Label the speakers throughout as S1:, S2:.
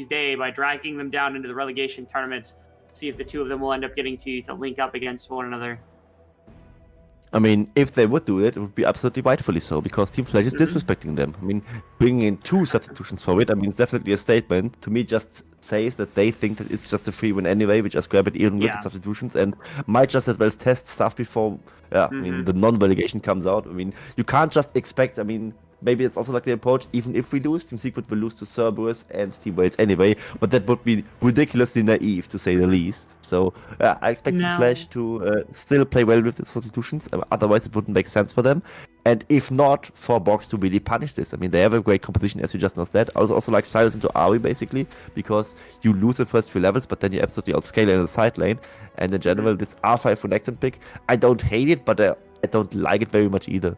S1: day by dragging them down into the relegation tournaments. See if the two of them will end up getting to link up against one another.
S2: I mean, if they would do it, it would be absolutely rightfully so, because Team Flash is disrespecting them. I mean, bringing in 2 substitutions for it, I mean, it's definitely a statement. To me, just says that they think that it's just a free win anyway. We just grab it even with the substitutions and might just as well test stuff before, I mean, the non-relegation comes out. I mean, you can't just expect, I mean, maybe it's also like the approach, even if we lose, Team Secret will lose to Cerberus and Team Wales anyway, but that would be ridiculously naive, to say the least. So I expect Team Flash to still play well with the substitutions, otherwise it wouldn't make sense for them. And if not, for Box to really punish this. I mean, they have a great composition, as you just know that. I was also like Silas into Ari, basically, because you lose the first 3 levels, but then you absolutely outscale in the side lane. And in general, this R5 Renekton pick, I don't hate it, but I don't like it very much either.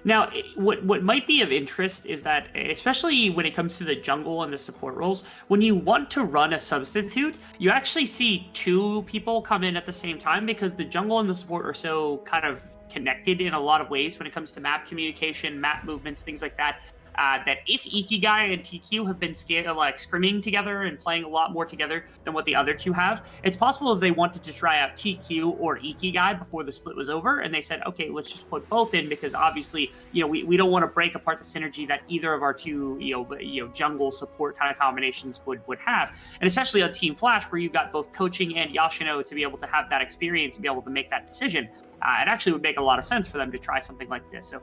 S1: Now, what might be of interest is that, especially when it comes to the jungle and the support roles, when you want to run a substitute, you actually see 2 people come in at the same time, because the jungle and the support are so kind of connected in a lot of ways when it comes to map communication, map movements, things like that. That if Ikigai and TQ have been scrimming together and playing a lot more together than what the other 2 have, it's possible that they wanted to try out TQ or Ikigai before the split was over, and they said, okay, let's just put both in, because obviously, we don't want to break apart the synergy that either of our 2, jungle support kind of combinations would have, and especially on Team Flash, where you've got both coaching and Yashino to be able to have that experience, to be able to make that decision. It actually would make a lot of sense for them to try something like this. So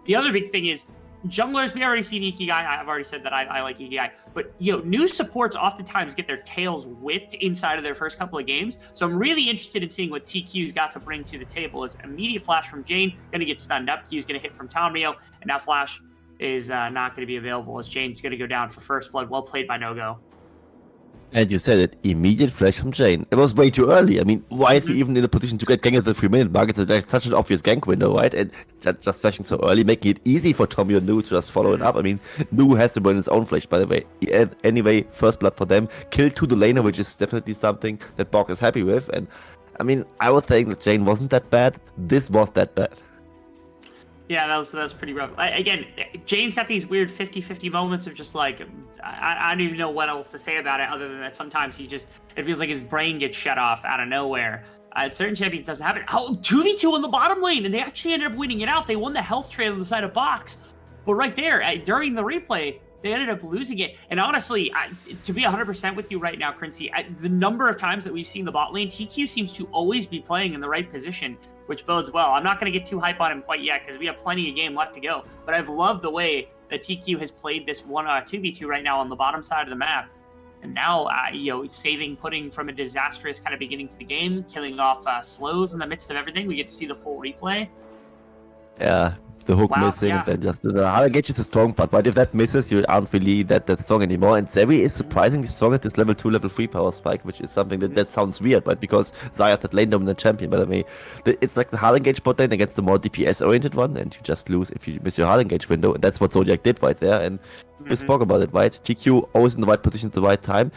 S1: the other big thing is, junglers, we already seen Ikigai. I've already said that I like Ikigai. But, new supports oftentimes get their tails whipped inside of their first couple of games. So I'm really interested in seeing what TQ's got to bring to the table. Is immediate flash from Jane going to get stunned up. Q's going to hit from Tamrio. And now flash is not going to be available, as Jane's going to go down for first blood. Well played by Nogo.
S2: And you said it, immediate flash from Jane. It was way too early. I mean, why is he even in a position to get gang at the 3-minute mark? It's such an obvious gank window, right? And just flashing so early, making it easy for Tommy or Nu to just follow it up. I mean, Nu has to burn his own flash, by the way. Anyway, first blood for them. Kill to the laner, which is definitely something that Bog is happy with. And, I mean, I was saying that Jane wasn't that bad. This was that bad.
S1: Yeah, that was pretty rough. Again, Jane's got these weird 50-50 moments of just like, I don't even know what else to say about it, other than that sometimes it feels like his brain gets shut off out of nowhere. Certain champions doesn't happen. Oh, 2v2 on the bottom lane, and they actually ended up winning it out. They won the health trail on the side of Box. But right there, during the replay, they ended up losing it. And honestly, to be 100% with you right now, Crincy, the number of times that we've seen the bot lane, TQ seems to always be playing in the right position, which bodes well. I'm not going to get too hype on him quite yet, because we have plenty of game left to go. But I've loved the way that TQ has played this 2v2 right now on the bottom side of the map. And now, saving Pudding from a disastrous kind of beginning to the game, killing off slows in the midst of everything. We get to see the full replay.
S2: Yeah, the hook missing, and then just the hard engage is a strong part, but if that misses, you aren't really that strong anymore. And Zeri is surprisingly strong at this level 2, level 3 power spike, which is something that sounds weird, right? Because Zayat that lane dominant champion, but I mean, it's like the hard engage bot lane against the more DPS oriented one, and you just lose if you miss your hard engage window, and that's what Zodiac did right there. And we spoke about it, right? TQ always in the right position at the right time.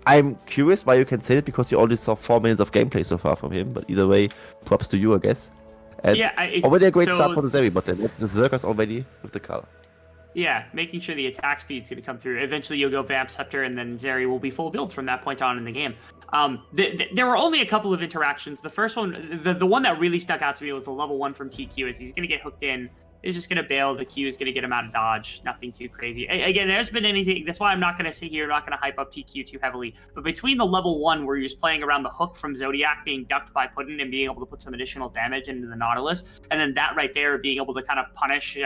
S2: I'm curious why you can say that, because you only saw 4 minutes of gameplay so far from him, but either way, props to you, I guess. And already a great start for the Zeri, but then that's the Zerkas already with the Carl.
S1: Yeah, making sure the attack speed's going to come through. Eventually you'll go Vamp Scepter, and then Zeri will be full build from that point on in the game. There were only a couple of interactions. The first one, the one that really stuck out to me was the level 1 from TQ, as he's going to get hooked in. He's just going to bail. The Q is going to get him out of dodge. Nothing too crazy. Again, there's been anything. That's why I'm not going to sit here, not going to hype up TQ too heavily. But between the level 1, where he was playing around the hook from Zodiac being ducked by Puddin and being able to put some additional damage into the Nautilus, and then that right there being able to kind of punish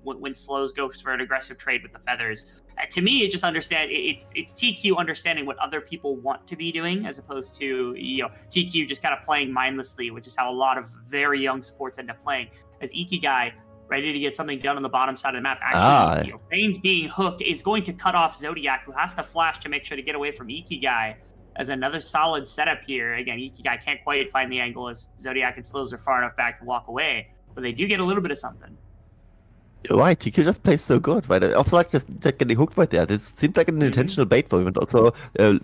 S1: when slows go for an aggressive trade with the feathers. To me, it just it's TQ understanding what other people want to be doing, as opposed to TQ just kind of playing mindlessly, which is how a lot of very young supports end up playing. As Ikigai, ready to get something done on the bottom side of the map. Actually, Fane's being hooked is going to cut off Zodiac, who has to flash to make sure to get away from Ikigai, as another solid setup here. Again, Ikigai can't quite find the angle, as Zodiac and Slows are far enough back to walk away, but they do get a little bit of something.
S2: You're right, TQ just plays so good, right? I also like just getting hooked right there. This seemed like an intentional bait for him, and also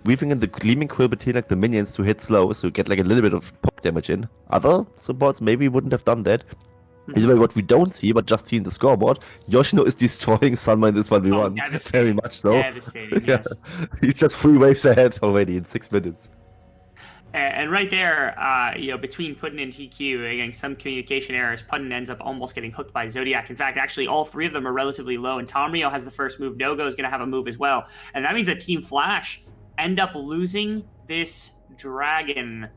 S2: weaving in the Gleaming Quill between like the minions to hit slow, so you get like a little bit of poke damage in. Other supports maybe wouldn't have done that. Anyway, what we don't see, but just see in the scoreboard, Yoshino is destroying Sunma in this 1v1. Very much so.
S1: Devastating, yes.
S2: He's just 3 waves ahead already in 6 minutes.
S1: And right there, between Putin and TQ, again, some communication errors, Putin ends up almost getting hooked by Zodiac. In fact, actually, all 3 of them are relatively low, and Tamrio has the first move. Nogo is going to have a move as well. And that means that Team Flash end up losing this dragon.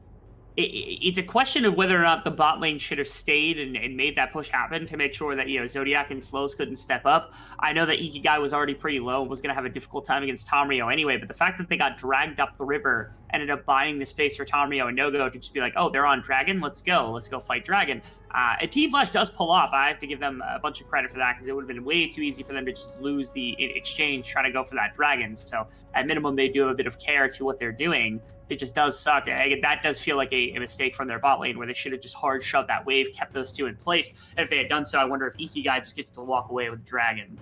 S1: It's a question of whether or not the bot lane should have stayed and made that push happen to make sure that, Zodiac and Slows couldn't step up. I know that Ikigai was already pretty low and was going to have a difficult time against Tamrio anyway, but the fact that they got dragged up the river ended up buying the space for Tamrio and Nogo to just be like, oh, they're on Dragon, let's go fight Dragon. And Team Flash does pull off. I have to give them a bunch of credit for that because it would have been way too easy for them to just lose the exchange trying to go for that Dragon. So at minimum, they do have a bit of care to what they're doing. It just does suck. That does feel like a mistake from their bot lane where they should have just hard shoved that wave, kept those 2 in place. And if they had done so, I wonder if Ikigai just gets to walk away with Dragon.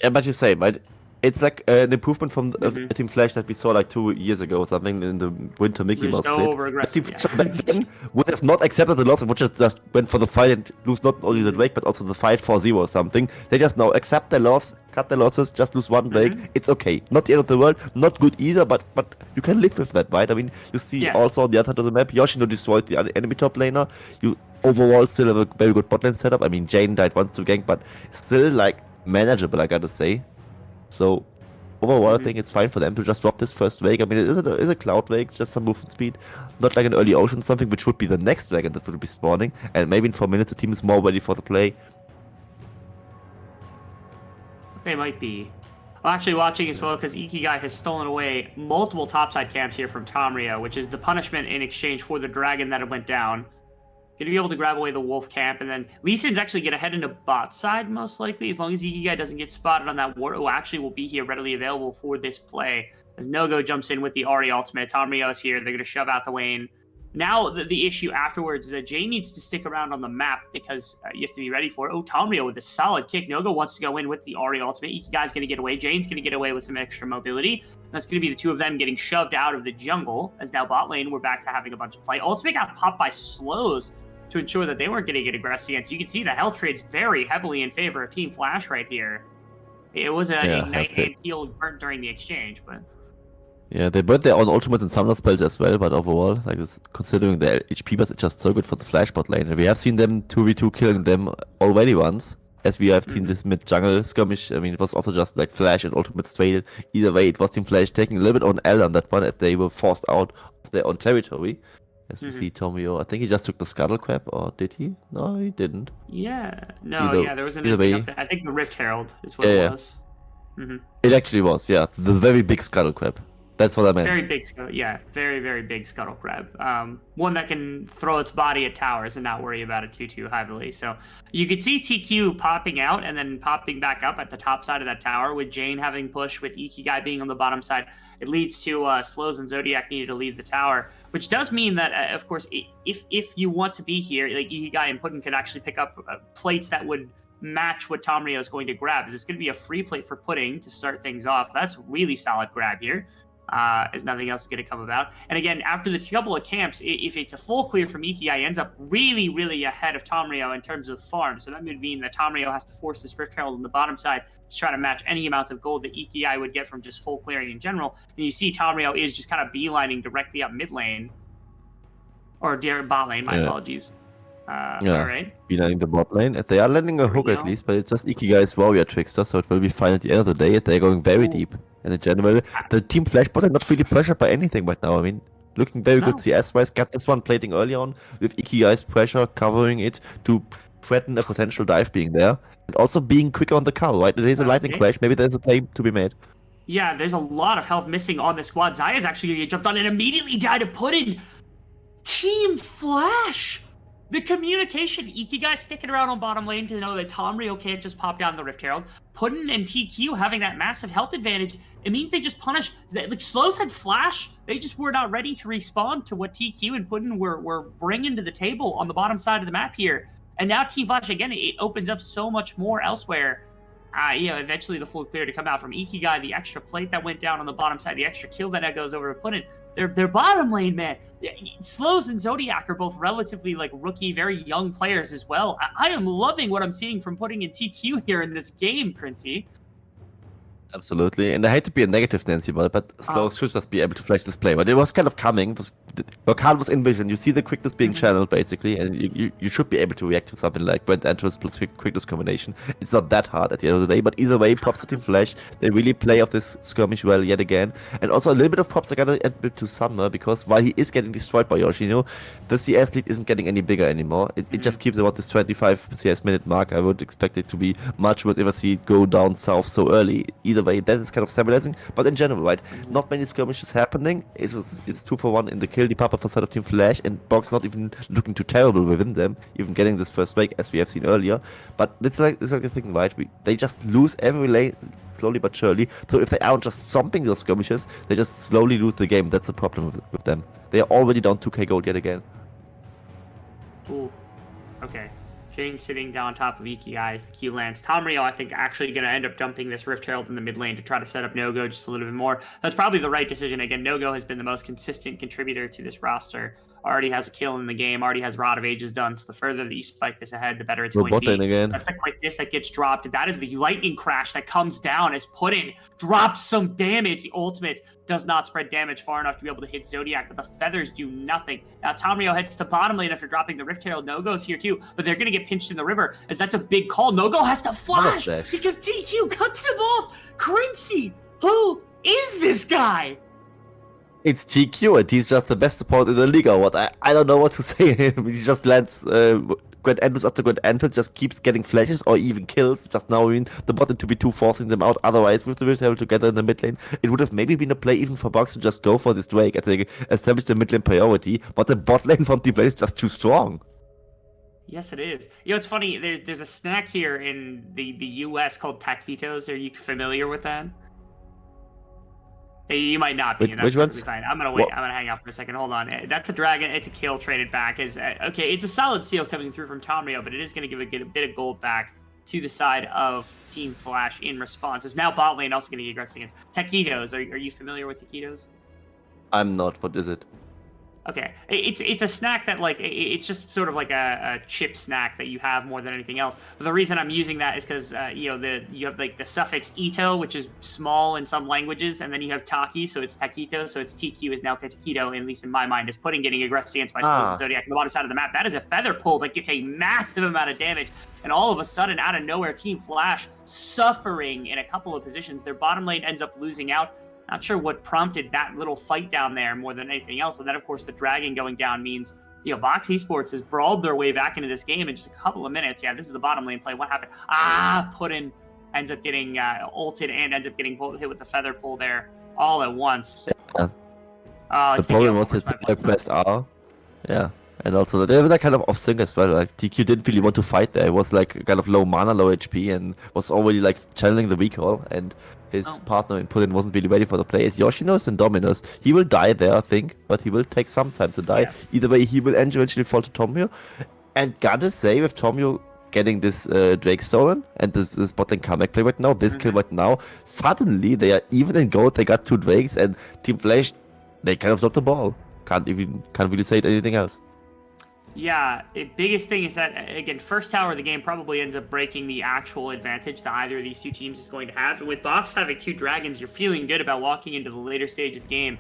S2: Yeah, but you say, right? It's like an improvement from Team Flash that we saw like 2 years ago or something in the Winter Mickey Mouse split. Team Flash back then would have not accepted the loss and would just went for the fight and lose not only the Drake but also the fight 4-0 or something. They just now accept their loss, cut their losses, just lose 1 Drake. It's okay. Not the end of the world, not good either, but you can live with that, right? I mean, you see also on the other side of the map, Yoshino destroyed the enemy top laner. You overall still have a very good bot lane setup. I mean, Jane died once to gank, but still like manageable, I gotta say. So overall, I think it's fine for them to just drop this first wave. I mean, it is a cloud wave, just some movement speed, not like an early ocean something, which would be the next dragon that would be spawning. And maybe in 4 minutes, the team is more ready for the play.
S1: They might be. I'm actually watching as well because Ikigai has stolen away multiple topside camps here from Tamrio, which is the punishment in exchange for the dragon that went down. Going to be able to grab away the wolf camp, and then Lee Sin's actually going to head into bot side, most likely, as long as Ikigai doesn't get spotted on that ward, who actually will be here readily available for this play. As Nogo jumps in with the Ahri ultimate, Tamrio is here, they're going to shove out the Wayne. Now, the issue afterwards is that Jay needs to stick around on the map because you have to be ready for it. Oh, Tamrio with a solid kick. Nogo wants to go in with the Ahri ultimate. Ikigai's going to get away. Jane's going to get away with some extra mobility. That's going to be the 2 of them getting shoved out of the jungle. As now bot lane, we're back to having a bunch of play. Ultimate got popped by Slows to ensure that they weren't going to get aggressive against. You can see the health trades very heavily in favor of Team Flash right here. It was a Ignite and heal burnt during the exchange, but...
S2: Yeah, they burnt their own ultimates and summoner spells as well, but overall, like this, considering their HP buff, it's just so good for the Flash bot lane. And we have seen them 2v2 killing them already once, as we have seen this mid-jungle skirmish. I mean, it was also just like Flash and ultimates traded. Either way, it was Team Flash taking a little bit on L on that one as they were forced out of their own territory. As we see Tomio, I think he just took the Scuttle Crab, or did he? No, he didn't.
S1: Yeah, no, there was an up there. I think the Rift Herald is what it was.
S2: It actually was, yeah, the very big Scuttle Crab. That's what I meant.
S1: Very big, very, very big scuttle crab. One that can throw its body at towers and not worry about it too heavily. So you could see TQ popping out and then popping back up at the top side of that tower with Jane having push, with Ikigai being on the bottom side. It leads to Slows and Zodiac needed to leave the tower, which does mean that, of course, if you want to be here, like Ikigai and Putin can actually pick up plates that would match what Tamrio is going to grab. It's going to be a free plate for Pudding to start things off. That's really solid grab here. As nothing else is going to come about. And again, after the couple of camps, if it's a full clear from Ikigai, ends up really, really ahead of Tamrio in terms of farm. So that would mean that Tamrio has to force this Rift Herald on the bottom side to try to match any amount of gold that Ikigai would get from just full clearing in general. And you see Tamrio is just kind of beelining directly up mid lane. Or bot lane, my apologies. All right.
S2: Beelining the bot lane. They are landing a hook at least, but it's just Ikigai's warrior trickster, so it will be fine at the end of the day. They're going very deep. And in general, the Team Flash bot are not really pressured by anything right now. I mean, looking very good CS-wise. Got this one plating early on with Ikigai's pressure covering it to threaten a potential dive being there. And also being quicker on the cover, right? There is a lightning crash. Maybe there's a play to be made.
S1: Yeah, there's a lot of health missing on the squad. Zaya's actually going to get jumped on and immediately died to put in Team Flash. The communication, Ikigai sticking around on bottom lane to know that Tamrio can't just pop down the Rift Herald. Puddin and TQ having that massive health advantage, it means they just punish. Like, Slows had Flash, they just were not ready to respond to what TQ and Puddin were bringing to the table on the bottom side of the map here. And now Team Flash, again, it opens up so much more elsewhere. eventually the full clear to come out from Ikigai, the extra plate that went down on the bottom side, the extra kill that goes over opponent. Their bottom lane, man. Slows and Zodiac are both relatively like rookie, very young players as well. I am loving what I'm seeing from putting in TQ here in this game, Princey.
S2: Absolutely, and I hate to be a negative Nancy about it, but Slow should just be able to flash this play. But it was kind of coming. Your card was in vision. You see the quickness being channeled basically, and you should be able to react to something like Brent entrance plus quickness combination. It's not that hard at the end of the day, but either way, props to Team Flash. They really play off this skirmish well yet again, and also a little bit of props I gotta admit to Summer, because while he is getting destroyed by Yoshi, the CS lead isn't getting any bigger anymore. It just keeps about this 25 CS minute mark. I would expect it to be much worse if I see it go down south so early. Either way, that is kind of stabilizing, but in general, right, not many skirmishes happening. It's 2-for-1 in the kill department for side of Team Flash, and Box not even looking too terrible within them, even getting this first wake as we have seen earlier. But it's like the thing, right? They just lose every lane slowly but surely. So if they aren't just stomping those skirmishes, they just slowly lose the game. That's the problem with them. They are already down 2k gold yet again.
S1: Ooh. Okay. Jing sitting down on top of Ikigai as the Q lands. Tamriel, I think, actually going to end up dumping this Rift Herald in the mid lane to try to set up No-Go just a little bit more. That's probably the right decision. Again, No-Go has been the most consistent contributor to this roster. Already has a kill in the game, already has Rod of Ages done, so the further that you spike this ahead, the better it's going to be.
S2: Again.
S1: That's the quickness that gets dropped. That is the lightning crash that comes down as Puddin drops some damage. The ultimate does not spread damage far enough to be able to hit Zodiac, but the feathers do nothing. Now Tamriel heads to bottom lane after dropping the Rift Herald. No-Go's here too, but they're going to get pinched in the river, as that's a big call. No-Go has to flash because TQ cuts him off. Quincy, who is this guy?
S2: It's TQ, and he's just the best support in the league or what. I don't know what to say. He just lands Grand Entrance after Grand Entrance, just keeps getting flashes or even kills. Just now, the bot in 2v2 forcing them out. Otherwise, with the Rift Herald together in the mid lane, it would have maybe been a play even for Box to just go for this Drake. I think establish the mid lane priority, but the bot lane from Team Flash is just too strong.
S1: Yes, it is. It's funny. There's a snack here in the US called taquitos. Are you familiar with that? You might not be.
S2: Which one's?
S1: Fine. I'm gonna wait. I'm gonna hang out for a second. Hold on. That's a dragon. It's a kill traded back. Okay? It's a solid steal coming through from Tamriel, but it is gonna give a bit of gold back to the side of Team Flash in response. It's now bot lane also gonna get aggressive against taquitos. Are you familiar with taquitos?
S2: I'm not. What is it?
S1: Okay, it's a snack that it's just sort of like a chip snack that you have more than anything else. But the reason I'm using that is because you have like the suffix ito, which is small in some languages, and then you have taki, so it's taquito, so it's TQ is now taquito, at least in my mind, is Puddin getting aggressed against my Slows and Zodiac on the bottom side of the map. That is a feather pull that gets a massive amount of damage, and all of a sudden, out of nowhere, Team Flash suffering in a couple of positions. Their bottom lane ends up losing out. Not sure what prompted that little fight down there more than anything else. And then, of course, the dragon going down means, Box Esports has brawled their way back into this game in just a couple of minutes. Yeah, this is the bottom lane play. What happened? Puddin ends up getting ulted and ends up getting hit with the feather pull there all at once.
S2: Yeah. The problem was it's I pressed R. Yeah. And also, they were like kind of off sync as well. Like TQ didn't really want to fight there. It was like kind of low mana, low HP, and was already like channeling the recall. And his partner in Puddin wasn't really ready for the play. It's Yoshino's and Dominus. He will die there, I think, but he will take some time to die. Yeah. Either way, he will eventually fall to Tomio. And gotta say, with Tomio getting this Drake stolen and this bot lane comeback play right now, this kill right now, suddenly they are even in gold. They got 2 Drakes, and Team Flash, they kind of dropped the ball. Can't really say anything else.
S1: Yeah, the biggest thing is that, again, first tower of the game probably ends up breaking the actual advantage that either of these two teams is going to have. And with Box having 2 dragons, you're feeling good about walking into the later stage of the game.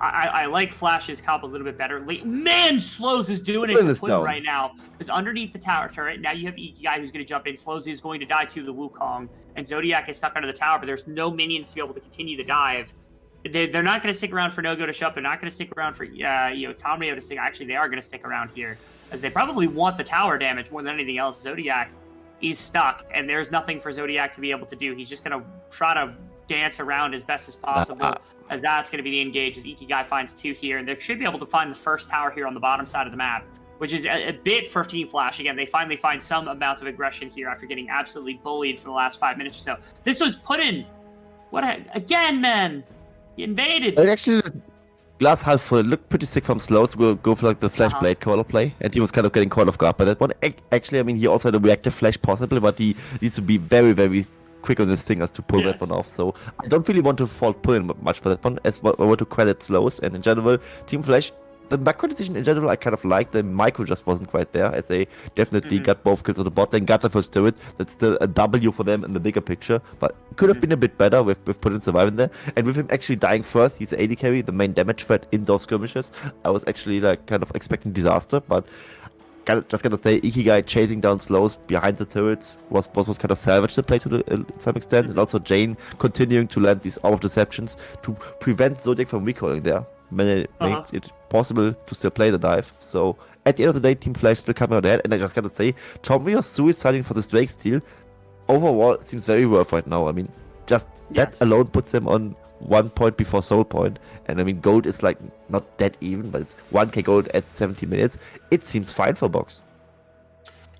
S1: I like Flash's comp a little bit better. Man, Slows is doing it right now. It's underneath the tower turret. Now you have Ikigai who's going to jump in. Slows is going to die to the Wukong. And Zodiac is stuck under the tower, but there's no minions to be able to continue the dive. They're not going to stick around for No-Go to show up. They're not going to stick around for Tamriel to stick. Actually, they are going to stick around here, as they probably want the tower damage more than anything else. Zodiac is stuck, and there's nothing for Zodiac to be able to do. He's just going to try to dance around as best as possible, as that's going to be the engage, as Ikigai finds 2 here. And they should be able to find the first tower here on the bottom side of the map, which is a bit for Team Flash. Again, they finally find some amount of aggression here after getting absolutely bullied for the last 5 minutes or so. This was put in. Again, man. He invaded.
S2: It actually, glass half full, looked pretty sick from Slows. Go for like the Flash Blade caller play, and he was kind of getting caught off guard by that one. Actually, I mean, he also had a reactive flash possible, but he needs to be very, very quick on this thing as to pull that
S1: Yes.
S2: one off. So I don't really want to fault Pullen much for that one, as I want to credit Slows. And in general, Team Flash, the macro decision in general, I kind of like. The micro just wasn't quite there, as they definitely got both kills on the bot lane, got the first turret. That's still a W for them in the bigger picture, but could have been a bit better with Pullen surviving there. And with him actually dying first, he's the AD carry, the main damage threat in those skirmishes. I was actually like kind of expecting disaster, but just gotta say, Ikigai chasing down Slows behind the turrets was what kind of salvaged the play to some extent, and also Jane continuing to land these off deceptions to prevent Zodiac from recalling there. Made it possible to still play the dive. So at the end of the day, Team Flash still coming out ahead, and I just gotta say, Tomrio suiciding for this Drake steal overall seems very worth right now. I mean, just that alone puts them on 1 point before Soul Point, and I mean, gold is like not that even, but it's 1k gold at 70 minutes. It seems fine for Box.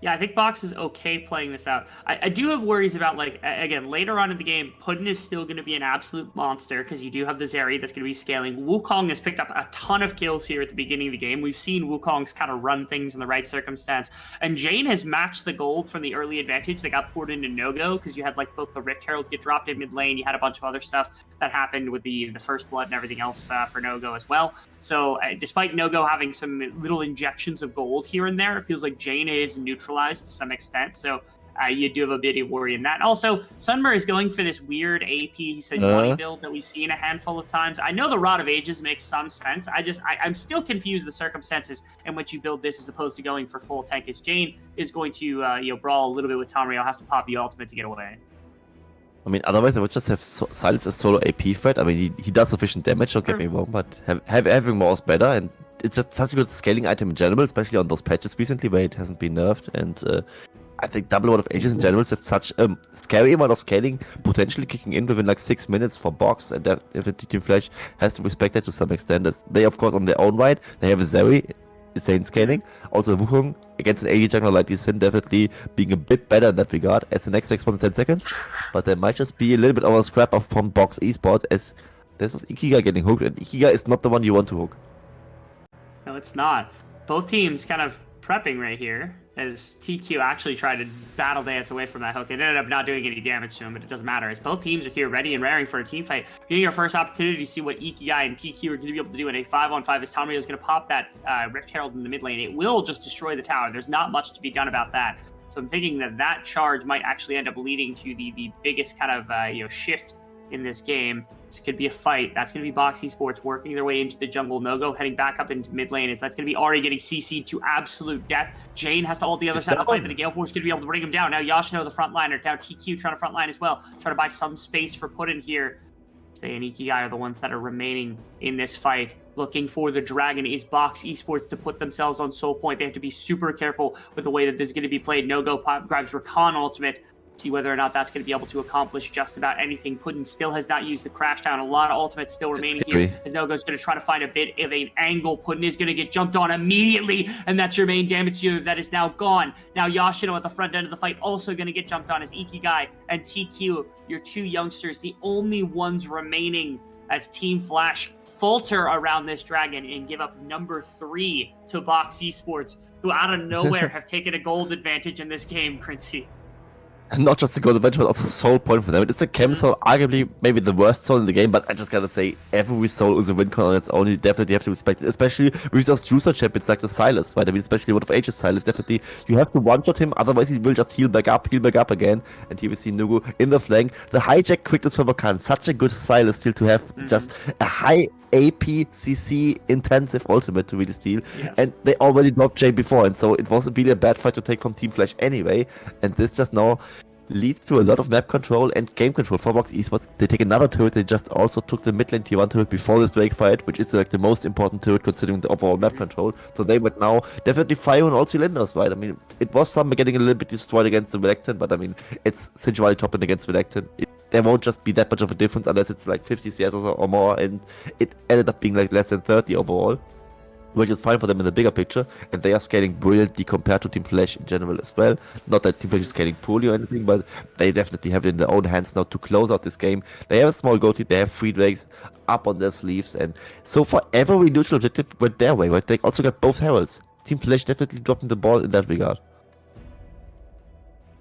S1: Yeah, I think Box is okay playing this out. I do have worries about, like, again, later on in the game, Puddin is still going to be an absolute monster because you do have the Zeri that's going to be scaling. Wukong has picked up a ton of kills here at the beginning of the game. We've seen Wukong's kind of run things in the right circumstance. And Jane has matched the gold from the early advantage that got poured into No-Go because you had, like, both the Rift Herald get dropped in mid lane. You had a bunch of other stuff that happened with the First Blood and everything else for No-Go as well. So despite No-Go having some little injections of gold here and there, it feels like Jane is neutralized to some extent, so you do have a bit of worry in that. Also, Sunmer is going for this weird AP Sejuani build that we've seen a handful of times. I know the Rod of Ages makes some sense. I'm still confused the circumstances in which you build this as opposed to going for full tank. As Jane is going to brawl a little bit with Tomrio, has to pop the ultimate to get away.
S2: I mean, otherwise I would just have Silence as solo AP threat. I mean, he does sufficient damage, don't get me wrong, but having more is better, and it's just such a good scaling item in general, especially on those patches recently where it hasn't been nerfed. And I think double Word of Ages in general is just such a scary amount of scaling, potentially kicking in within like 6 minutes for Box, and definitely Team Flash has to respect that to some extent. They, of course, on their own right, they have a Zeri, insane scaling. Also, Wukong against an AD jungler like Sin definitely being a bit better in that regard as the next response in 10 seconds. But there might just be a little bit of a scrap off from Box Esports, as this was Ikigai getting hooked, and Ikigai is not the one you want to hook.
S1: No, it's not. Both teams kind of prepping right here as TQ actually tried to battle dance away from that hook. It ended up not doing any damage to him, but it doesn't matter. As both teams are here ready and raring for a team fight, getting your first opportunity to see what Ikigai and TQ are going to be able to do in a 5-on-5 as Tomrio is going to pop that Rift Herald in the mid lane. It will just destroy the tower. There's not much to be done about that. So I'm thinking that charge might actually end up leading to the biggest kind of shift in this game. This could be a fight. That's going to be Box Esports working their way into the jungle. No-Go heading back up into mid lane. That's going to be Ari getting CC'd to absolute death. Jane has to ult the other side of the fight, but the Gale Force is going to be able to bring him down. Now Yashino, the frontliner, down TQ trying to frontline as well. Trying to buy some space for Puddin here. Stay and Ikigai are the ones that are remaining in this fight. Looking for the dragon is Box Esports to put themselves on Soul Point. They have to be super careful with the way that this is going to be played. No-Go grabs Rakan ultimate. See whether or not that's going to be able to accomplish just about anything. Puddin still has not used the crash down. A lot of ultimates still remaining here. As No-Go's going to try to find a bit of an angle. Puddin is going to get jumped on immediately, and that's your main damage dealer that is now gone. Now Yashino at the front end of the fight also going to get jumped on as Ikigai and TQ, your two youngsters, the only ones remaining as Team Flash falter around this dragon and give up number 3 to Box Esports, who out of nowhere have taken a gold advantage in this game, Quincy.
S2: And not just the gold adventure, but also Soul Point for them. It's a Chem Soul, arguably maybe the worst soul in the game, but I just gotta say, every soul is a win con on its own. You definitely have to respect it, especially with those juicer champions like the Silas, right? I mean, especially Word of Ages Silas, definitely. You have to one-shot him, otherwise he will just heal back up again. And here we see Nugu in the flank. The hijack quickness from Rakan, such a good Silas still to have just a high AP CC intensive ultimate to really steal. Yes. And they already dropped Jay before, and so it wasn't really a bad fight to take from Team Flash anyway. And this just now leads to a lot of map control and game control for Box Esports. They take another turret. They just also took the mid lane tier 1 turret before this Drake fight, which is like the most important turret considering the overall map control. So they would now definitely fire on all cylinders, right? I mean, it was some getting a little bit destroyed against the Vellectin, but I mean, it's Sejuani top lane against Vellectin. There won't just be that much of a difference unless it's like 50 CS or more, and it ended up being like less than 30 overall, which is fine for them in the bigger picture, and they are scaling brilliantly compared to Team Flash in general as well. Not that Team Flash is scaling poorly or anything, but they definitely have it in their own hands now to close out this game. They have a small goal lead, they have 3 Drakes up on their sleeves, and so far every neutral objective went their way, right? They also got both Heralds. Team Flash definitely dropping the ball in that regard.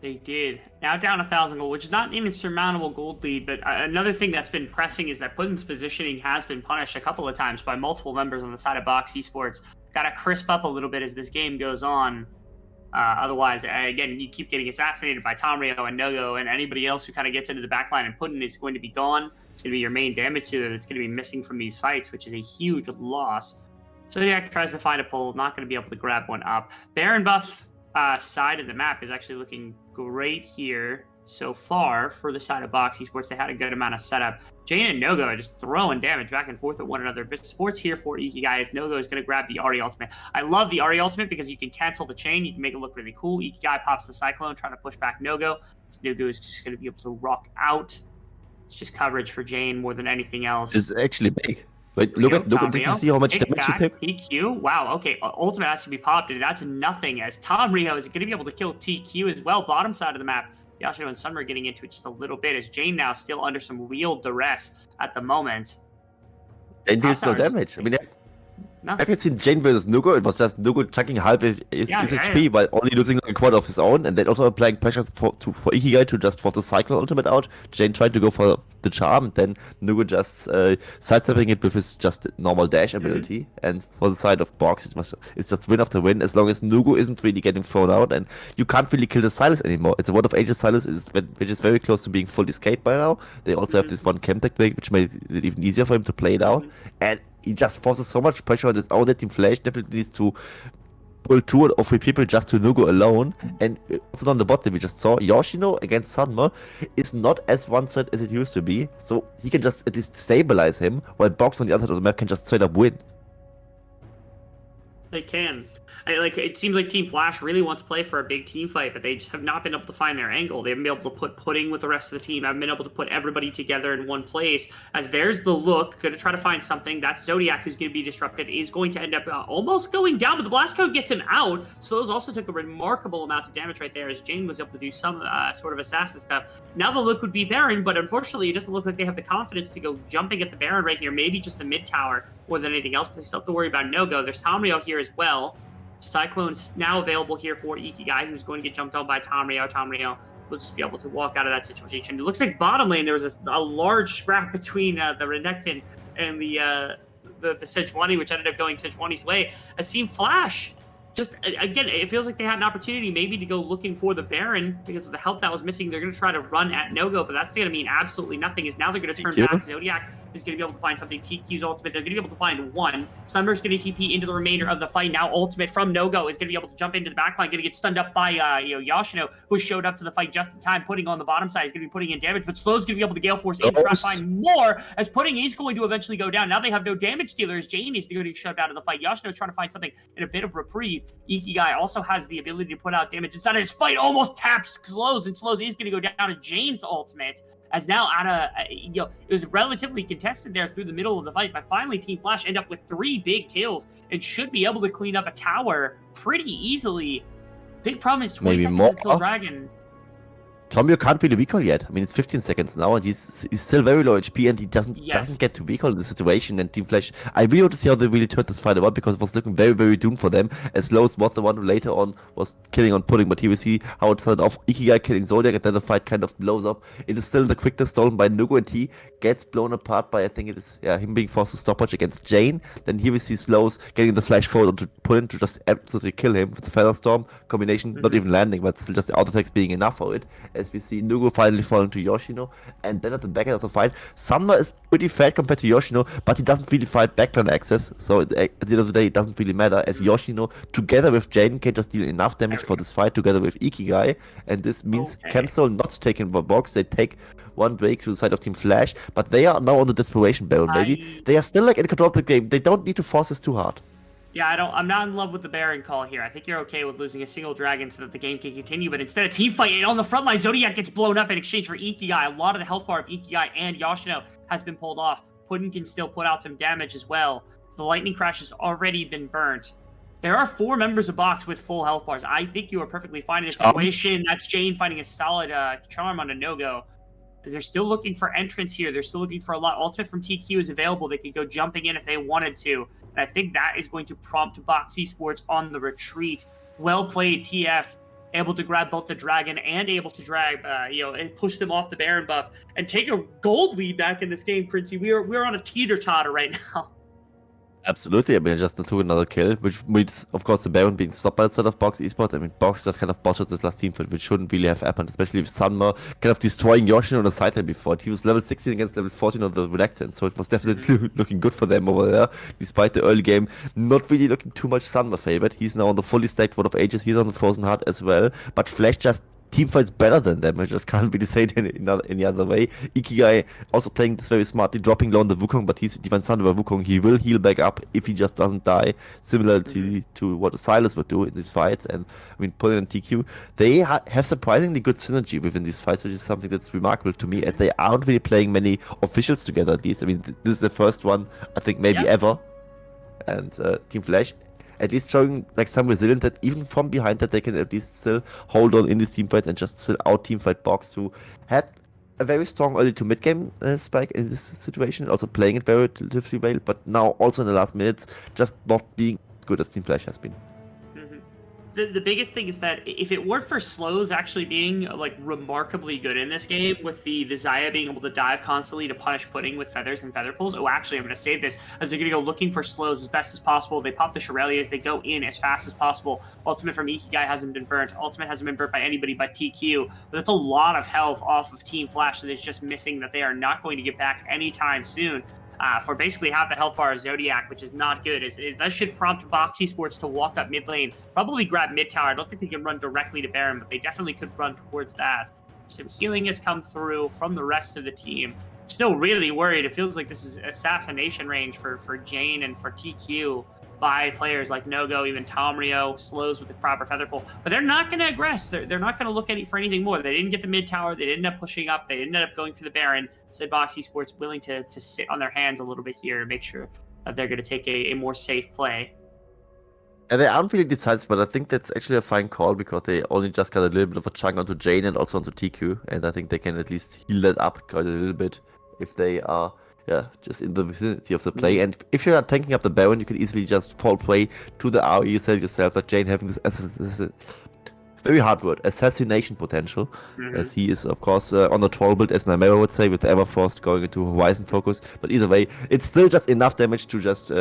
S1: They did. Now down 1,000 gold, which is not an insurmountable gold lead, but another thing that's been pressing is that Putin's positioning has been punished a couple of times by multiple members on the side of Box Esports. Got to crisp up a little bit as this game goes on. Otherwise, again, you keep getting assassinated by Tomrio and Nogo and anybody else who kind of gets into the backline, and Putin is going to be gone. It's going to be your main damage dealer that's going to be missing from these fights, which is a huge loss. Zodiac tries to find a pull, not going to be able to grab one up. Baron buff side of the map is actually looking great here so far for the side of Box Esports. They had a good amount of setup. Jane and Nogo are just throwing damage back and forth at one another. But sports here for Ikigai is Nogo is going to grab the Ari ultimate. I love the Ari ultimate because you can cancel the chain. You can make it look really cool. Ikigai pops the Cyclone, trying to push back Nogo. So Nogo is just going to be able to rock out. It's just coverage for Jane more than anything else.
S2: It's actually big. Wait, look at did you see how much damage he took?
S1: TQ, wow, okay, ultimate has to be popped, and that's nothing, as Tomrio is going to be able to kill TQ as well, bottom side of the map. Yashino and Sunmer getting into it just a little bit, as Jane now still under some real duress at the moment.
S2: And deals no damage. I mean, have you seen Jane versus Nugo? It was just Nugo chucking half his HP while only losing like a quarter of his own, and then also applying pressure for Ikigai to just force the Cyclone ultimate out. Jane tried to go for the charm, then Nugo just sidestepping it with his just normal dash ability. And for the side of Box, it's just win after win, as long as Nugo isn't really getting thrown out, and you can't really kill the Silas anymore. It's a Word of Ages Silas, which is very close to being fully escaped by now. They also have this one Chemtech break, which made it even easier for him to play down. And he just forces so much pressure on his own that Team Flash definitely needs to pull 2 or 3 people just to Nugo alone. And also on the bottom, we just saw Yoshino against Sanma is not as one-sided as it used to be. So he can just at least stabilize him, while Box on the other side of the map can just straight up win.
S1: They can. It seems like Team Flash really wants to play for a big team fight, but they just have not been able to find their angle. They haven't been able to put Pudding with the rest of the team. Haven't been able to put everybody together in one place. As there's the look, going to try to find something. That's Zodiac, who's going to be disrupted, is going to end up almost going down, but the blast code gets him out. So those also took a remarkable amount of damage right there, as Jane was able to do some sort of assassin stuff. Now the look would be Baron, but unfortunately, it doesn't look like they have the confidence to go jumping at the Baron right here. Maybe just the mid tower more than anything else, but they still have to worry about No-Go. There's Tomrio here as well. Cyclone's now available here for Ikigai, who's going to get jumped on by Tomrio. Tomrio will just be able to walk out of that situation. It looks like bottom lane, there was a large scrap between the Renekton and the Sejuani, which ended up going Sejuani's way. As Team Flash, just, again, it feels like they had an opportunity maybe to go looking for the Baron because of the health that was missing. They're going to try to run at No-Go, but that's going to mean absolutely nothing, is now they're going to turn back. Zodiac is going to be able to find something. TQ's ultimate, they're going to be able to find one. Sunmer's going to TP into the remainder of the fight. Now ultimate from No-Go is going to be able to jump into the backline, going to get stunned up by Yoshino, who showed up to the fight just in time, putting on the bottom side. He's going to be putting in damage, but Slow's going to be able to Gale Force in to try to find more, as Pudding is going to eventually go down. Now they have no damage dealers. Jane is going to get shoved out of the fight. Yoshino is trying to find something in a bit of reprieve. Ikigai also has the ability to put out damage inside of his fight, almost taps Slows, and Slows is going to go down to Jane's ultimate. As now it was relatively contested there through the middle of the fight, but finally Team Flash end up with 3 big kills and should be able to clean up a tower pretty easily. Big problem is 20 seconds until Dragon.
S2: Tomio can't really recall yet. I mean, it's 15 seconds now, and he's still very low HP, and he doesn't get to recall the situation. And Team Flash, I really want to see how they really turned this fight about, because it was looking very, very doomed for them. As Lowe's was the one who later on was killing on Pudding, but here we see how it started off. Ikigai killing Zodiac, and then the fight kind of blows up. It is still the quickness stolen by Nugo, and he gets blown apart by, I think it is him being forced to stopwatch against Jane. Then here we see Slows getting the flash forward onto Pudding to just absolutely kill him with the Feather Storm combination, not even landing, but still just the auto attacks being enough for it. As we see Nugo finally falling to Yoshino, and then at the back end of the fight, Sanma is pretty fat compared to Yoshino, but he doesn't really fight backline access, so at the end of the day, it doesn't really matter, as Yoshino, together with Jaden, can just deal enough damage for this fight, together with Ikigai, and this means Camsol not taking the box. They take one Drake to the side of Team Flash, but they are now on the Desperation Barrel, maybe. They are still like in control of the game. They don't need to force this too hard.
S1: Yeah, I'm not in love with the Baron call here. I think you're okay with losing a single dragon so that the game can continue, but instead of team fight, on the front line, Zodiac gets blown up in exchange for Ikigai. A lot of the health bar of Ikigai and Yoshino has been pulled off. Puddin can still put out some damage as well. So the Lightning Crash has already been burnt. There are 4 members of Box with full health bars. I think you are perfectly fine in this situation. That's Jane finding a solid charm on a no-go. As they're still looking for entrance here. They're still looking for a lot. Ultimate from TQ is available. They could go jumping in if they wanted to. And I think that is going to prompt Box Esports on the retreat. Well played, TF. able to grab both the dragon and able to drag, and push them off the Baron buff and take a gold lead back in this game, Princey. We're on a teeter-totter right now.
S2: Absolutely. I mean, I just took another kill, which means, of course, the Baron being stopped by the side of Box Esports. I mean, Box just kind of botched this last team fight, which shouldn't really have happened, especially with Sunmer kind of destroying Yoshin on the sideline before. He was level 16 against level 14 on the Reluctant, so it was definitely looking good for them over there, despite the early game not really looking too much Sunmer favored. He's now on the fully stacked Word of Ages, he's on the Frozen Heart as well, but Flash just team fights better than them. I just can't really say it in any other way. Ikigai also playing this very smartly, dropping low on the Wukong, but he's Divine Thunder by Wukong. He will heal back up if he just doesn't die, similarly to what Silas would do in these fights. And I mean, Pulling and TQ, they have surprisingly good synergy within these fights, which is something that's remarkable to me, as they aren't really playing many officials together at least. I mean, this is the first one, I think, maybe ever. And Team Flash, at least showing like some resilience that even from behind that they can at least still hold on in these team fights and just still out team fight Box, who had a very strong early to mid game spike in this situation, also playing it very relatively well, but now also in the last minutes just not being as good as Team Flash has been.
S1: The biggest thing is that if it weren't for Slows actually being like remarkably good in this game, with the Xayah being able to dive constantly to punish Pudding with feathers and feather pulls. Oh, actually, I'm going to save this as they're going to go looking for Slows as best as possible. They pop the Shurelya's, they go in as fast as possible. Ultimate from Ikigai hasn't been burnt. Ultimate hasn't been burnt by anybody but TQ. But that's a lot of health off of Team Flash that is just missing, that they are not going to get back anytime soon. For basically half the health bar of Zodiac, which is not good. That should prompt Box Esports to walk up mid lane, probably grab mid tower. I don't think they can run directly to Baron, but they definitely could run towards that. Some healing has come through from the rest of the team. Still really worried. It feels like this is assassination range for Jane and for TQ by players like Nogo, even Tomrio, Slows with the proper feather pull. But they're not going to aggress. They're not going to look for anything more. They didn't get the mid tower. They didn't end up pushing up. They didn't end up going for the Baron. So Box Esports willing to sit on their hands a little bit here and make sure that they're going to take a more safe play.
S2: And they aren't really decisive, but I think that's actually a fine call, because they only just got a little bit of a chunk onto Jane and also onto TQ. And I think they can at least heal that up quite a little bit if they are just in the vicinity of the play. And if you're not tanking up the Baron, you can easily just fall prey to the RE. You tell yourself that Jane having this very hard word, assassination potential, as he is, of course, on the troll build, as Namero would say, with Everfrost going into Horizon focus. But either way, it's still just enough damage to just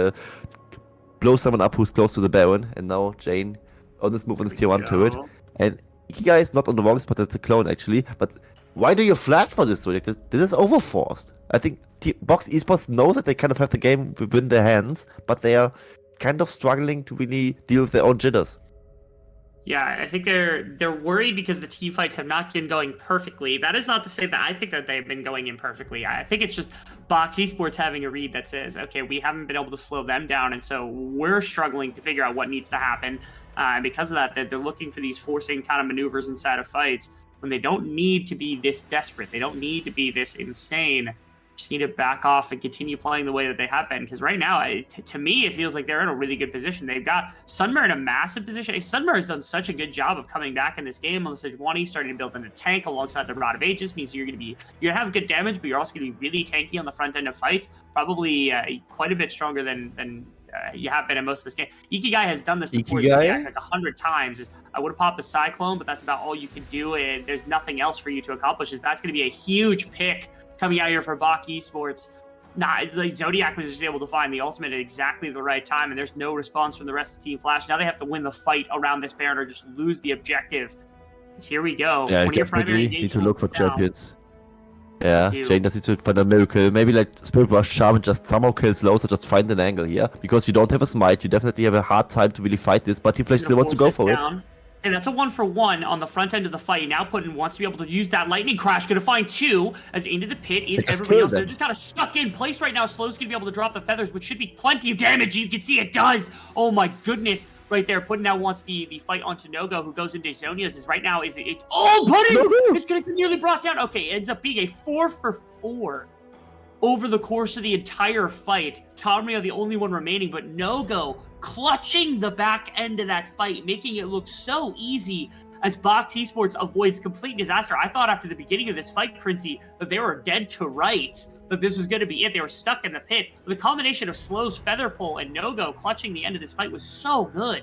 S2: blow someone up who's close to the Baron. And now Jane on this move on this tier 1 turret. And Ikigai is not on the wrong spot, that's a clone actually. But why do you flag for this? This is overforced. I think Box Esports know that they kind of have the game within their hands, but they are kind of struggling to really deal with their own jitters.
S1: Yeah, I think they're worried because the team fights have not been going perfectly. That is not to say that I think that they've been going imperfectly. I think it's just Box Esports having a read that says, okay, we haven't been able to slow them down, and so we're struggling to figure out what needs to happen. And because of that, they're looking for these forcing kind of maneuvers inside of fights when they don't need to be this desperate. They don't need to be this insane. Just need to back off and continue playing the way that they have been. Because right now, to me, it feels like they're in a really good position. They've got Sunmer in a massive position. Sunmer has done such a good job of coming back in this game on the Sejuani, starting to build in a tank alongside the Rod of Ages. Means you're gonna have good damage, but you're also gonna be really tanky on the front end of fights. Probably quite a bit stronger than you have been in most of this game. Ikigai has done this before like 100 times. I would have popped the Cyclone, but that's about all you can do, and there's nothing else for you to accomplish. That's going to be a huge pick coming out here for Box Esports. Like Zodiac was just able to find the ultimate at exactly the right time, and there's no response from the rest of Team Flash. Now they have to win the fight around this Baron or just lose the objective. So here we go.
S2: Yeah, definitely need to look for champions. Yeah, Jane does need to find a miracle. Maybe like Spirit Rush Charm and just somehow kill Slow, so just find an angle here. Because you don't have a smite, you definitely have a hard time to really fight this, but Team Flash still wants to go for it.
S1: And that's a 1-for-1 on the front end of the fight. Now Putin wants to be able to use that lightning crash. Going to find 2 as into the pit is everybody else. They're just kind of stuck in place right now. Slow's going to be able to drop the feathers, which should be plenty of damage. You can see it does. Oh my goodness. Right there. Putin now wants the fight onto Nogo, who goes into Zonia's. Is right now is it? Oh, Putin! It's going to be nearly brought down. Okay, it ends up being a 4-for-4 over the course of the entire fight. Tomrio the only one remaining, but Nogo clutching the back end of that fight, making it look so easy as Box Esports avoids complete disaster. I thought after the beginning of this fight, Crincy, that they were dead to rights, that this was going to be it. They were stuck in the pit. The combination of Slow's feather pull and Nogo clutching the end of this fight was so good.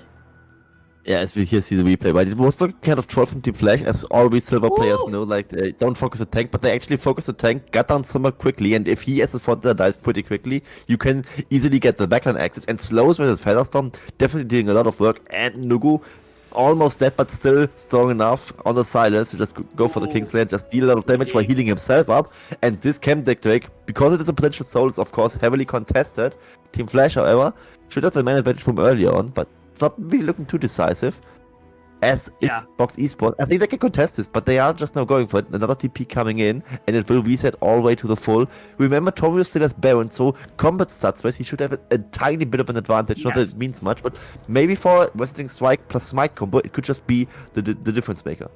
S2: Yeah, as we here see the replay, but it was the kind of troll from Team Flash, as all we silver players know, like, they don't focus the tank, but they actually focus the tank, got down Summer quickly, and if he as a fronter dies pretty quickly, you can easily get the backline access, and Slows versus Featherstorm definitely doing a lot of work, and Nugu almost dead, but still strong enough on the silence to just go for the Kingslayer, just deal a lot of damage while healing himself up, and this Chem deck Drake, because it is a potential soul, is of course heavily contested. Team Flash, however, should have the main advantage from earlier on, but it's not really looking too decisive. As Box Esports, I think they can contest this, but they are just now going for it. Another TP coming in, and it will reset all the way to the full. Remember, Tomio still has Baron, so combat stats wise, he should have a tiny bit of an advantage. Not that it means much, but maybe for Wrestling Strike plus Smite combo, it could just be the difference maker.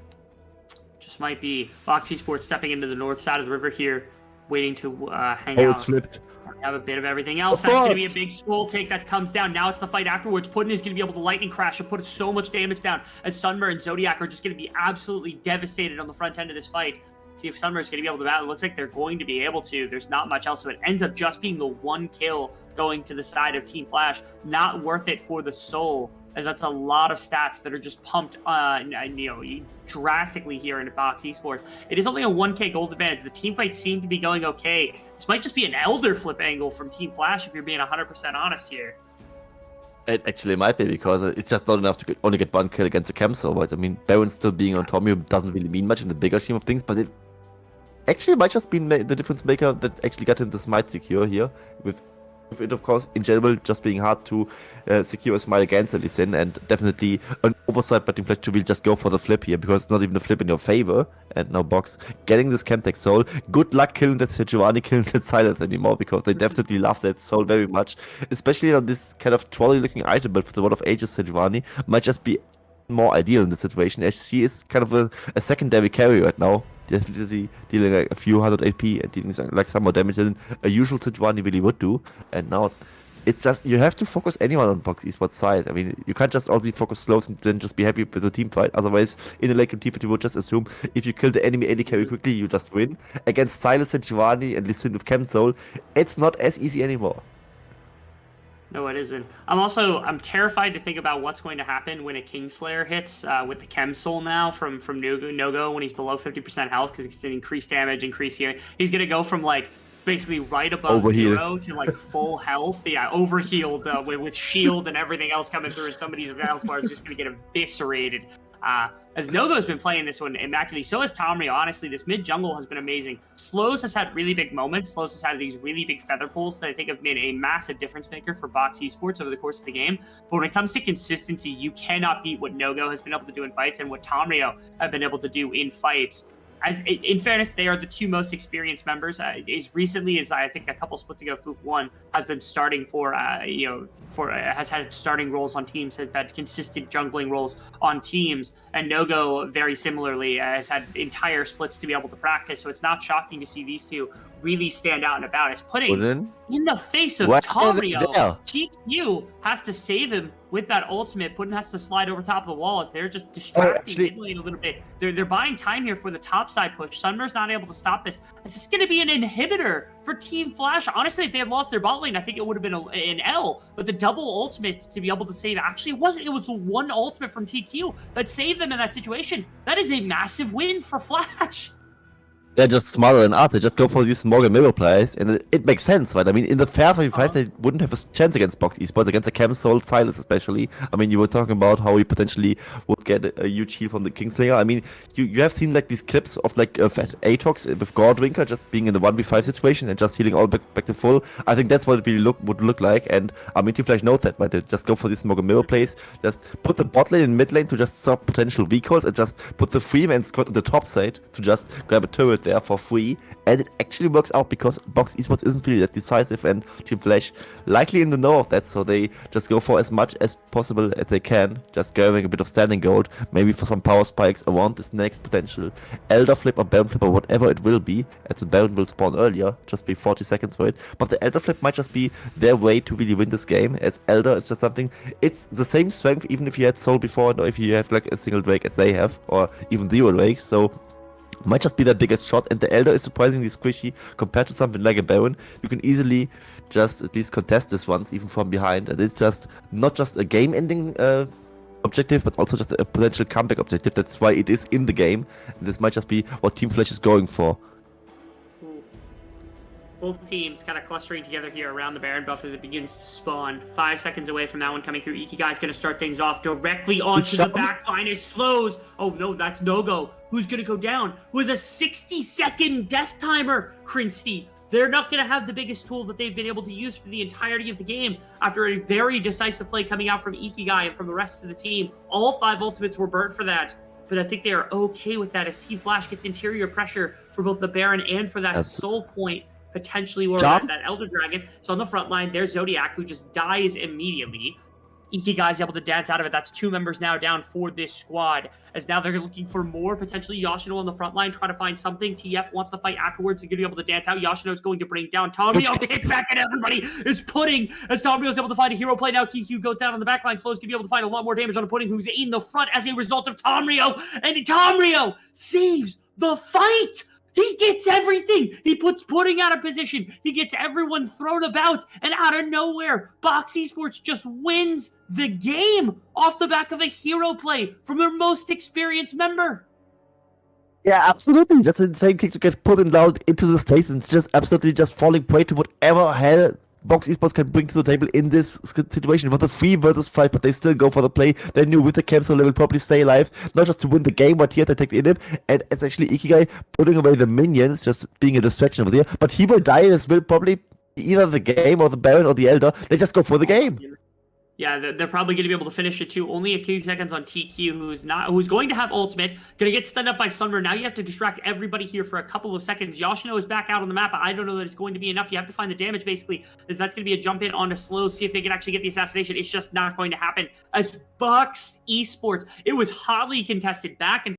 S1: Just might be Box Esports stepping into the north side of the river here, waiting to hang out.
S2: Oh, it's flipped.
S1: Have a bit of everything else. That's going to be a big soul take that comes down. Now it's the fight afterwards. Puddin is going to be able to lightning crash and put so much damage down as Sunmer and Zodiac are just going to be absolutely devastated on the front end of this fight. See if Sunmer is going to be able to battle. It looks like they're going to be able to. There's not much else, so it ends up just being the one kill going to the side of Team Flash. Not worth it for the soul, as that's a lot of stats that are just pumped drastically here in Box Esports. It is only a 1k gold advantage. The team fights seem to be going okay. This might just be an Elder flip angle from Team Flash if you're being 100% honest here.
S2: It actually might be, because it's just not enough to only get one kill against a Camso, but I mean, Baron still being on Tomio doesn't really mean much in the bigger scheme of things, but it actually might just be the difference maker that actually got him the Smite secure here, with it, of course, in general, just being hard to secure a Smite against Lee Sin, and definitely an oversight by Team Flash to really just go for the flip here, because it's not even a flip in your favor. And now Box getting this Chemtech Soul. Good luck killing that Sejuani, killing that Silence anymore, because they definitely love that Soul very much. Especially on this kind of trolley looking item, but for the World of Ages, Sejuani might just be more ideal in this situation, as she is kind of a secondary carry right now. Definitely dealing like a few hundred AP and dealing like some more damage than a usual Sejuani really would do. And now it's just, you have to focus anyone on Box Esports side. I mean, you can't just only focus Slows and then just be happy with the team fight. Otherwise, in a late game team fight, you would just assume if you kill the enemy AD carry quickly, you just win. Against Silence, Sejuani, and Lee Sin with Chem Soul, it's not as easy anymore.
S1: No, it isn't. I'm terrified to think about what's going to happen when a Kingslayer hits with the Chem Soul now from No-Go when he's below 50% health, because he's getting increased damage, increased healing. He's going to go from like basically right above zero to like full health. Yeah, overhealed with shield and everything else coming through, and somebody's health bar is just going to get eviscerated. As No-Go's been playing this one immaculately, so has Tomrio. Honestly, this mid jungle has been amazing. Slows has had really big moments. Slows has had these really big feather pulls that I think have been a massive difference maker for Box Esports over the course of the game. But when it comes to consistency, you cannot beat what No-Go has been able to do in fights and what Tomrio have been able to do in fights. As in fairness, they are the two most experienced members. As recently as I think a couple splits ago, Foop One has been starting has had starting roles on teams, has had consistent jungling roles on teams, and No-Go very similarly has had entire splits to be able to practice. So it's not shocking to see these two really stand out and about. It's putting in the face of Tomrio. TQ has to save him with that ultimate. Puddin has to slide over top of the wall as they're just distracting mid lane a little bit. They're buying time here for the top side push. Sunmer's not able to stop this. It's going to be an inhibitor for Team Flash. Honestly, if they had lost their bot lane, I think it would have been an L. But the double ultimate to be able to save, actually it wasn't. It was the one ultimate from TQ that saved them in that situation. That is a massive win for Flash.
S2: They're just smarter than us. They just go for these Morgan Mirror plays, and it makes sense, right? I mean, in the fair 5v5, they wouldn't have a chance against Box Esports, against the Chem Soul, Silas especially. I mean, you were talking about how you potentially would get a huge heal from the Kingslayer. I mean, you have seen like these clips of like Atox with Gordwinker just being in the 1v5 situation and just healing all back to full. I think that's what it really would look like, and I mean, Team Flash knows that, right? They just go for these Morgan Mirror plays, just put the bot lane in mid lane to just stop potential recalls, and just put the Freeman squad on the top side to just grab a turret there for free, and it actually works out because Box Esports isn't really that decisive, and Team Flash likely in the know of that, so they just go for as much as possible as they can, just grabbing a bit of standing gold, maybe for some power spikes around this next potential Elder flip or Baron flip or whatever it will be, as the Baron will spawn earlier, just be 40 seconds for it, but the Elder flip might just be their way to really win this game, as Elder is just something, it's the same strength even if you had Soul before, or if you have like a single Drake as they have, or even zero Drakes, so might just be their biggest shot, and the Elder is surprisingly squishy compared to something like a Baron. You can easily just at least contest this once, even from behind, and it's just not just a game-ending objective, but also just a potential comeback objective. That's why it is in the game. And this might just be what Team Flash is going for.
S1: Both teams kind of clustering together here around the Baron buff as it begins to spawn. 5 seconds away from that one coming through. Ikigai's going to start things off directly onto the back line. It slows. Oh no, that's no-go. Who's going to go down? With a 60-second death timer, Crinsty. They're not going to have the biggest tool that they've been able to use for the entirety of the game after a very decisive play coming out from Ikigai and from the rest of the team. All 5 ultimates were burnt for that, but I think they are okay with that as Team Flash gets interior pressure for both the Baron and for that soul point, potentially or that Elder Dragon. So on the front line, there's Zodiac, who just dies immediately. Ikigai's able to dance out of it. That's 2 members now down for this squad, as now they're looking for more, potentially Yoshino on the front line, try to find something. TF wants to fight afterwards to be able to dance out. Yoshino's going to bring down Tomrio. Kick back, and everybody is Pudding, as Tomrio's able to find a hero play. Now Kiku goes down on the back line. Slow's going to be able to find a lot more damage on a Pudding, who's in the front as a result of Tomrio, and Tomrio saves the fight! He gets everything. He puts Pudding out of position. He gets everyone thrown about, and out of nowhere, Box Esports just wins the game off the back of a hero play from their most experienced member.
S2: Yeah, absolutely. Just an insane kick to get put down into the stage and just absolutely just falling prey to whatever hell Box Esports can bring to the table in this situation. It was a 3 versus 5, but they still go for the play. They knew with the cancel they will probably stay alive, not just to win the game, but here they take the inhib, and it's actually Ikigai putting away the minions, just being a distraction over there. But he will die, this will probably be either the game or the Baron or the Elder. They just go for the game.
S1: Yeah, they're probably going to be able to finish it too. Only a few seconds on TQ, who's going to have ultimate. Going to get stunned up by Sunmer. Now you have to distract everybody here for a couple of seconds. Yoshino is back out on the map, but I don't know that it's going to be enough. You have to find the damage, basically, as that's going to be a jump in on a slow, see if they can actually get the assassination. It's just not going to happen. As Box Esports, it was hotly contested back and